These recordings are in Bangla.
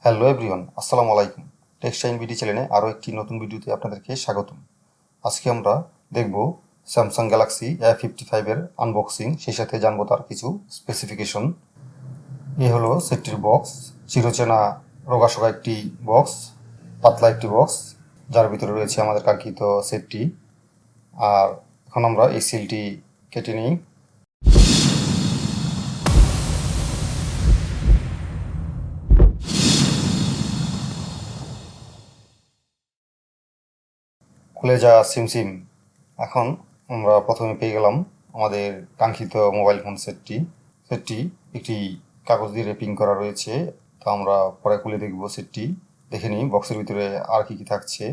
হ্যালো এভরিওয়ান, আসসালামু আলাইকুম। টেক্সটাইল বিডি চ্যানেলে আরও একটি নতুন ভিডিওতে আপনাদেরকে স্বাগতম। আজকে আমরা দেখব স্যামসাং গ্যালাক্সি A55-এর আনবক্সিং, সেই সাথে জানবো তার কিছু স্পেসিফিকেশন। এই হলো সেটটির বক্স, চিরচেনা রোগাসোগা একটি বক্স, পাতলা একটি বক্স, যার ভিতরে রয়েছে আমাদের কাঙ্ক্ষিত সেটটি। আর এখন আমরা এই সিলটি কেটে নিই। খুলে যা সিমসিম। এখন আমরা প্রথমে পেয়ে গেলাম আমাদের কাঙ্ক্ষিত মোবাইল ফোন সেটটি। সেটটি একটি কাগজ দিয়ে র্যাপিং করা রয়েছে, তো আমরা পরে খুলে দেখব সেটটি। দেখে নিই বক্সের ভিতরে আর কি কি থাকছে।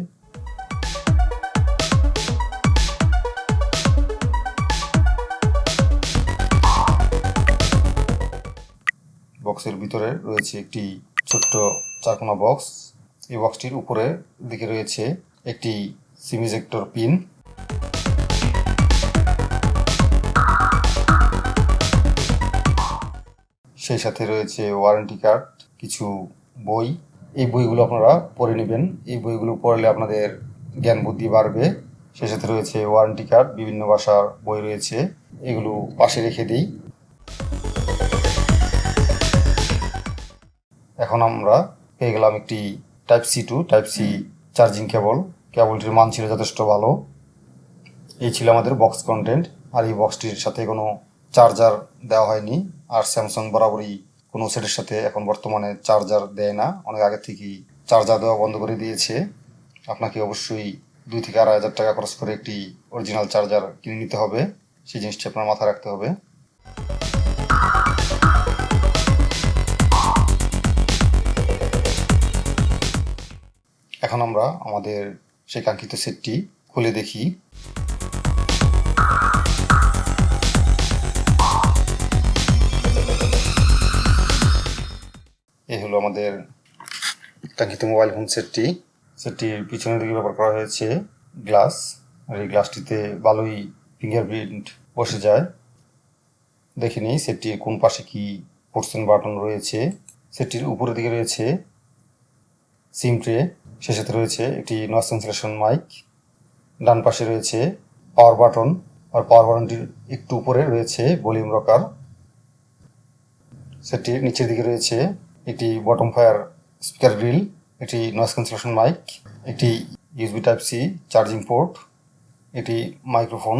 বক্সের ভিতরে রয়েছে একটি ছোট্ট চারকোনা বক্স। এই বক্সটির উপরের দিকে রয়েছে একটি সিম ইজেক্টর পিন। সেই সাথে রয়েছে ওয়ারেন্টি কার্ড, কিছু বই। এই বইগুলো আপনারা পড়ে নেবেন, এই বইগুলো পড়লে আপনাদের জ্ঞান বুদ্ধি বাড়বে। সেই সাথে রয়েছে ওয়ারেন্টি কার্ড, বিভিন্ন ভাষার বই রয়েছে, এগুলো পাশে রেখে দিই। এখন আমরা পেয়ে গেলাম একটি type C to type C charging cable. কেবলটির মান ছিল যথেষ্ট ভালো। এই ছিল আমাদের বক্স কন্টেন্ট। আর এই বক্সটির সাথে কোনো চার্জার দেওয়া হয়নি। আর স্যামসাং বরাবরই কোনো সেটের সাথে এখন বর্তমানে চার্জার দেয় না, অনেক আগে থেকেই চার্জার দেওয়া বন্ধ করে দিয়েছে। আপনাকে অবশ্যই 2,000 থেকে 2,500 টাকা খরচ করে একটি অরিজিনাল চার্জার কিনে নিতে হবে, সেই জিনিসটি আপনার মাথায় রাখতে হবে। এখন আমরা আমাদের সেই কাঙ্ক্ষিত সেটটি খুলে দেখি। এই হলো আমাদের কাঙ্ক্ষিত মোবাইল ফোন সেটটি। সেটটির পিছনের দিকে ব্যবহার করা হয়েছে গ্লাস, আর এই গ্লাসটিতে ভালোই ফিঙ্গারপ্রিন্ট বসে যায়। দেখে নিই সেটটির কোন পাশে কি পোর্টসেন বাটন রয়েছে। সেটটির উপরের দিকে রয়েছে সিম ট্রে, সে সাথে রয়েছে একটি নয়েজ ক্যান্সেলেশন মাইক। ডান পাশে রয়েছে পাওয়ার বাটন, আর পাওয়ার বাটনটির একটু উপরে রয়েছে ভলিউম রকার। সেটটির নিচের দিকে রয়েছে একটি বটম ফায়ার স্পিকার গ্রিল, একটি নয়েজ ক্যান্সেলেশন মাইক, একটি USB type C charging port, এটি মাইক্রোফোন।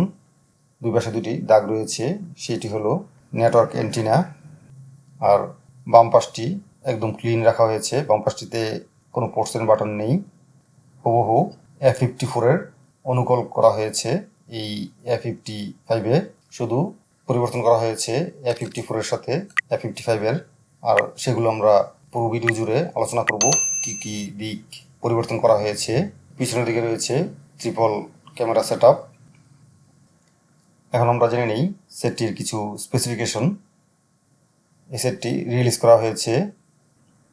দুই পাশে দুটি দাগ রয়েছে, সেটি হলো নেটওয়ার্ক অ্যান্টিনা। আর বাম পাশটি একদম ক্লিন রাখা হয়েছে, বাম পাশটিতে কোনো পোর্টসেন বাটন নেই। হুবহু A54-এর অনুকূল করা হয়েছে এই A55-এ, শুধু পরিবর্তন করা হয়েছে A54-এর সাথে A55-এর। আর সেগুলো আমরা পুরো ভিডিও জুড়ে আলোচনা করব কি কি দিক পরিবর্তন করা হয়েছে। পিছনের দিকে রয়েছে ট্রিপল ক্যামেরা সেটআপ। এখন আমরা জেনে নিই সেটটির কিছু স্পেসিফিকেশন। এই সেটটি রিলিজ করা হয়েছে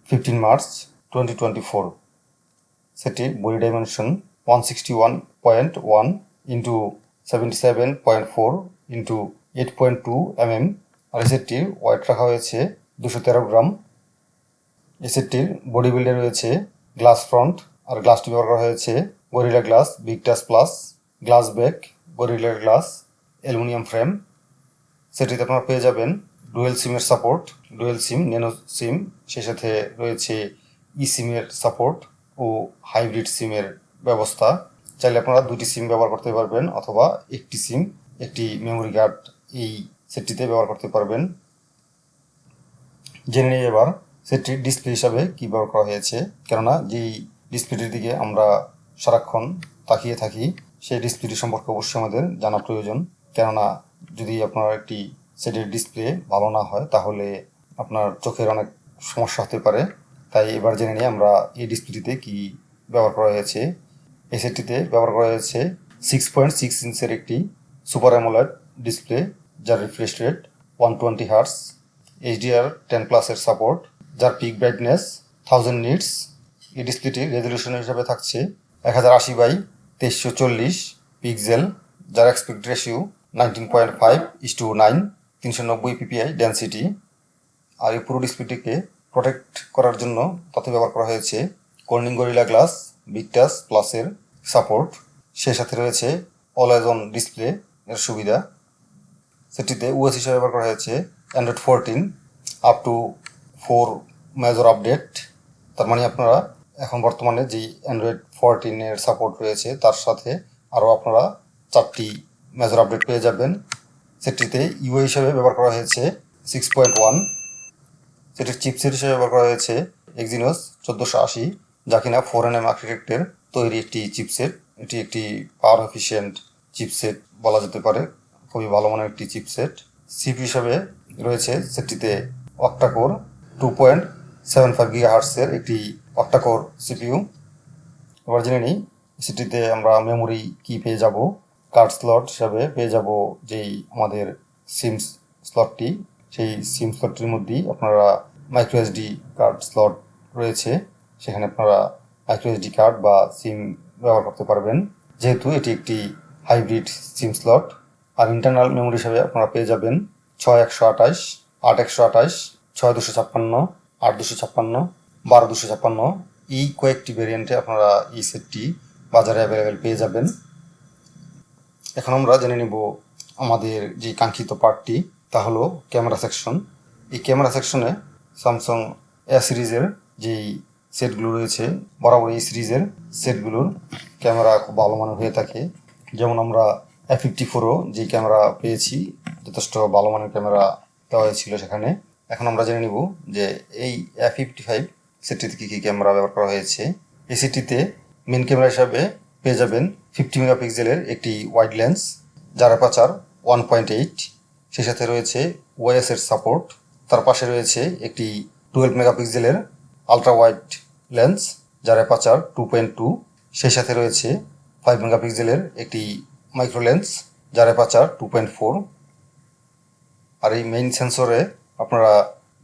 15 মার্চ 2024। সেটটির body dimension 161.1 into 77.4 into 8.2 mm। আর এই সেটটির ওয়েট রাখা হয়েছে 213 গ্রাম। এই সেটটির বডি বিল্ডে রয়েছে গ্লাস ফ্রন্ট, আর গ্লাসটি ব্যবহার করা হয়েছে gorilla glass Victus plus, glass back gorilla glass, aluminium frame. সেটিতে আপনারা পেয়ে যাবেন ডুয়েল সিমের সাপোর্ট, ডুয়েল সিম, ন্যানো সিম, সেই সাথে রয়েছে ই সিমের সাপোর্ট ও হাইব্রিড সিমের ব্যবস্থা। চাইলে আপনারা দুটি সিম ব্যবহার করতে পারবেন, অথবা একটি সিম, একটি মেমোরি কার্ড এই সেটটিতে ব্যবহার করতে পারবেন। জেনে নিই এবার সেটটির ডিসপ্লে হিসাবে কী ব্যবহার করা হয়েছে। কেননা যেই ডিসপ্লেটির দিকে আমরা সারাক্ষণ তাকিয়ে থাকি, সেই ডিসপ্লেটি সম্পর্কে অবশ্যই আমাদের জানা প্রয়োজন। কেননা যদি আপনার একটি সেটের ডিসপ্লে ভালো না হয়, তাহলে আপনার চোখের অনেক সমস্যা হতে পারে। তাই এবার জেনে নিই আমরা এই ডিসপ্লেটিতে কী ব্যবহার করা হয়েছে। এই সেটটিতে ব্যবহার করা হয়েছে 6.6 ইঞ্চের একটি সুপার অ্যামোলেড ডিসপ্লে, যার রিফ্রেশ রেট 120 হার্টস, HDR10+ এর সাপোর্ট, যার পিক ব্রাইটনেস 1000 নিটস। এই ডিসপ্লেটির রেজলিউশন হিসাবে থাকছে 1080x2340 পিক্সেল, যার অ্যাসপেক্ট রেশিও 19.5:9, 390 ppi ডেন্সিটি। আর এই পুরো ডিসপ্লেটিকে প্রোটেক্ট করার জন্য তাতে ব্যবহার করা হয়েছে Corning gorilla glass big touch প্লাসের সাপোর্ট। সেই সাথে রয়েছে অলওয়েজ অন ডিসপ্লে এর সুবিধা। সেটিতে ওএস হিসেবে ব্যবহার করা হয়েছে Android 14 up to 4 major update. তার মানে আপনারা এখন বর্তমানে যেই অ্যান্ড্রয়েড 14 এর সাপোর্ট রয়েছে তার সাথে আরও আপনারা 4টি মেজর আপডেট পেয়ে যাবেন। সেটিতে ইউআই হিসেবে ব্যবহার করা হয়েছে 6.1। সেটির চিপসেট হিসেবে ব্যবহার করা হয়েছে এক্সিনোস 1480, যা কিনা 4nm আর্কিটেক্টের তৈরি একটি চিপসেট। এটি একটি পাওয়ার এফিশিয়েন্ট চিপসেট বলা যেতে পারে, খুবই ভালো মানের একটি চিপসেট। সিপি হিসাবে রয়েছে সেটিতে অক্টাকোর 2.75 গিগাহার্টসের একটি অক্টাকোর সিপিইউ। এবার জেনে নিই সেটিতে আমরা মেমোরি কি পেয়ে যাব। কার্ড স্লট হিসাবে পেয়ে যাব যেই আমাদের সিম স্লটটি, সেই সিম স্লটটির মধ্যেই আপনারা মাইক্রো এসডি কার্ড স্লট রয়েছে, সেখানে আপনারা মাইক্রো এসডি কার্ড বা সিম ব্যবহার করতে পারবেন, যেহেতু এটি একটি হাইব্রিড সিম স্লট। আর ইন্টারনাল মেমোরি হিসাবে আপনারা পেয়ে যাবেন 6128, 8128, 6256, 8256, 12256। এই কয়েকটি ভেরিয়েন্টে আপনারা এই সেটটি বাজারে অ্যাভেলেবেল পেয়ে যাবেন। এখন আমরা জেনে নেব আমাদের যে কাঙ্ক্ষিত পার্টটি, তা হলো ক্যামেরা সেকশন। এই ক্যামেরা সেকশনে স্যামসাং এ সিরিজের যেই সেটগুলো রয়েছে, বরাবর এই সিরিজের সেটগুলোর ক্যামেরা খুব ভালো মানের হয়ে থাকে। যেমন আমরা A54ও যে ক্যামেরা পেয়েছি, যথেষ্ট ভালো মানের ক্যামেরা দেওয়া হয়েছিল সেখানে। এখন আমরা জেনে নিব যে এই A55 সেটটিতে কী কী ক্যামেরা ব্যবহার করা হয়েছে। এই সেটটিতে মেন ক্যামেরা হিসাবে পেয়ে যাবেন 50 মেগাপিক্সেলের একটি ওয়াইড লেন্স, যার অ্যাপারচার 1.8। সেই সাথে রয়েছে ওএস এর সাপোর্ট। তার পাশে রয়েছে একটি 12 মেগাপিক্সেলের আলট্রা ওয়াইড লেন্স, যার অ্যাপারচার 2.2। সেই সাথে রয়েছে 5 মেগাপিক্সেলের একটি মাইক্রো লেন্স, যার অ্যাপারচার 2.4। আর এই মেইন সেন্সরে আপনারা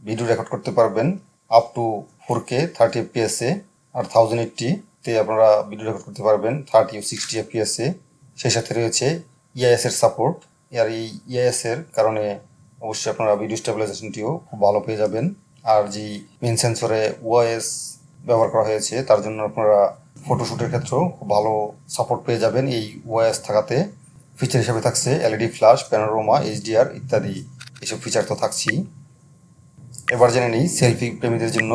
ভিডিও রেকর্ড করতে পারবেন আপ টু 4K 30 fps এ, আর 1080তে আপনারা ভিডিও রেকর্ড করতে পারবেন 30 ও 60 fps এ। সেই সাথে রয়েছে ইআইএস এর সাপোর্ট। আর এই ইআইএস এর কারণে অবশ্যই আপনারা ভিডিও স্টেবিলাইজেশনটিও খুব ভালো পেয়ে যাবেন। আর যে মেইন সেন্সরে ওআইএস ব্যবহার করা হয়েছে তার জন্য আপনারা ফটোশ্যুটের ক্ষেত্রেও খুব ভালো সাপোর্ট পেয়ে যাবেন এই ওআইএস থাকাতে। ফিচার হিসাবে থাকছে এলইডি ফ্ল্যাশ, প্যানোরামা, এইচডিআর ইত্যাদি, এসব ফিচার তো থাকছেই। এবার জেনে নিই সেলফি প্রেমীদের জন্য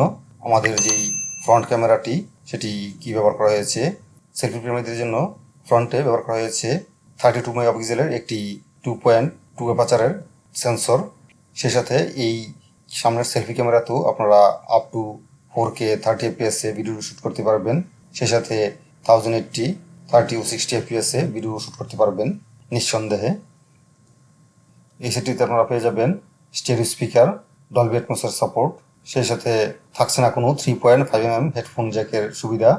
আমাদের যেই ফ্রন্ট ক্যামেরাটি সেটি কি ব্যবহার করা হয়েছে। সেলফি প্রেমীদের জন্য ফ্রন্টে ব্যবহার করা হয়েছে 32 মেগাপিক্সেলের একটি 2.2 অ্যাপারচারের সেন্সর। সেই সাথে এই সামনের সেলফি ক্যামেরাতেও আপনারা up to 4K 30 fps A video shoot করতে পারবেন। সেই সাথে 1080, 30 ও 60 fps এ ভিডিও শ্যুট করতে পারবেন নিঃসন্দেহে। এই সেটটিতে আপনারা পেয়ে যাবেন স্টেরিও স্পিকার, ডলবি অ্যাটমসের সাপোর্ট। সেই সাথে থাকছে না কোনো 3.5mm হেডফোন জ্যাকের সুবিধা।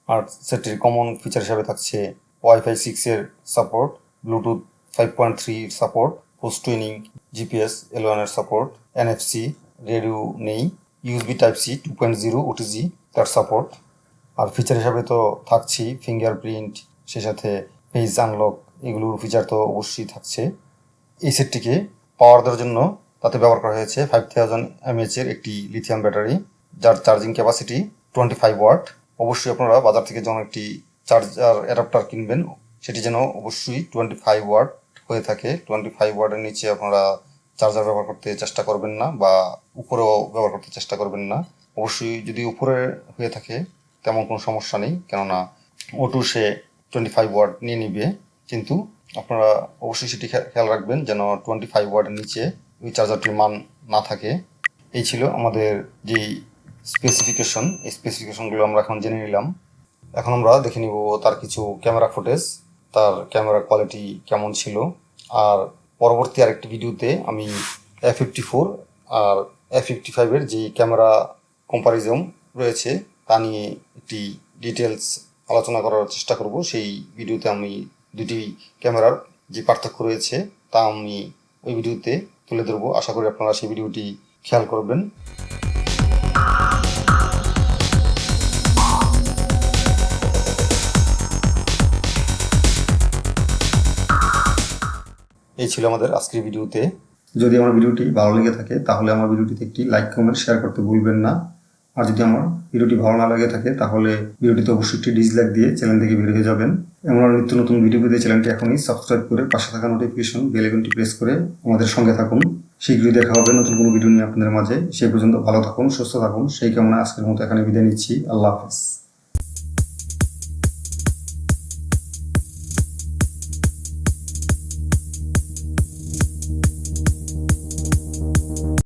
আর সেটটির কমন ফিচার হিসাবে থাকছে ওয়াইফাই 6 এর সাপোর্ট, ব্লুটুথ 5.3 এর support, post twinning GPS L1 এর সাপোর্ট, এনএফসি রেডিও নেই, ইউএসবি টাইপ সি 2.0 ওটিজি তার সাপোর্ট। আর ফিচার হিসাবে তো থাকছেই ফিঙ্গারপ্রিন্ট, সেই সাথে ফেস আনলক, এগুলোর ফিচার তো অবশ্যই থাকছে। এই সেটটিকে পাওয়ার দেওয়ার জন্য তাতে ব্যবহার করা হয়েছে 5000 mAh এর একটি লিথিয়াম ব্যাটারি, যার চার্জিং ক্যাপাসিটি 25 ওয়াট। অবশ্যই আপনারা বাজার থেকে যখন একটি চার্জার অ্যাডাপ্টার কিনবেন সেটি যেন অবশ্যই 25 ওয়াট হয়ে থাকে। 25 ওয়াটের নিচে আপনারা চার্জার ব্যবহার করতে চেষ্টা করবেন না, বা উপরেও ব্যবহার করতে চেষ্টা করবেন না। অবশ্যই যদি উপরে হয়ে থাকে তেমন কোনো সমস্যা নেই, কেননা ওটু সে 25 ওয়াট নিয়ে নিবে, কিন্তু আপনারা অবশ্যই সেটি খেয়াল রাখবেন যেন 25 ওয়াটের নিচে ওই চার্জারটির মান না থাকে। এই ছিল আমাদের যেই স্পেসিফিকেশন, এই স্পেসিফিকেশনগুলো আমরা এখন জেনে নিলাম। এখন আমরা দেখে নিব তার কিছু ক্যামেরা ফুটেজ, তার ক্যামেরা কোয়ালিটি কেমন ছিল। আর পরবর্তী আরেকটি ভিডিওতে আমি A54 আর A55 এর যে ক্যামেরা কম্পারিজন রয়েছে তা নিয়ে একটি ডিটেলস আলোচনা করার চেষ্টা করব। সেই ভিডিওতে আমি দুটি ক্যামেরার যে পার্থক্য রয়েছে তা আমি ওই ভিডিওতে তুলে ধরবো। আশা করি আপনারা সেই ভিডিওটি খেয়াল করবেন। এই ছিল আমাদের আজকের ভিডিওতে যদি আমার ভিডিওটি ভালো লেগে থাকে তাহলে আমার ভিডিওটিতে একটি লাইক কমেন্ট শেয়ার করতে ভুলবেন না। আর যদি আমার ভিডিওটি ভালো না লাগে থাকে তাহলে ভিডিওটিতে অবশ্যই একটি ডিসলাইক দিয়ে চ্যানেল থেকে বের হয়ে যাবেন। এমন নিত্য নতুন ভিডিও পেতে চ্যানেলটি এখনই সাবস্ক্রাইব করে পাশে থাকা নোটিফিকেশন বেল আইকনটি প্রেস করে আমাদের সঙ্গে থাকুন। শীঘ্রই দেখা হবে নতুন কোনো ভিডিও নিয়ে আপনাদের মাঝে। সে পর্যন্ত ভালো থাকুন, সুস্থ থাকুন, সেই কামনায় আজকের মতো এখানে বিদায় নিচ্ছি। আল্লাহ হাফেজ।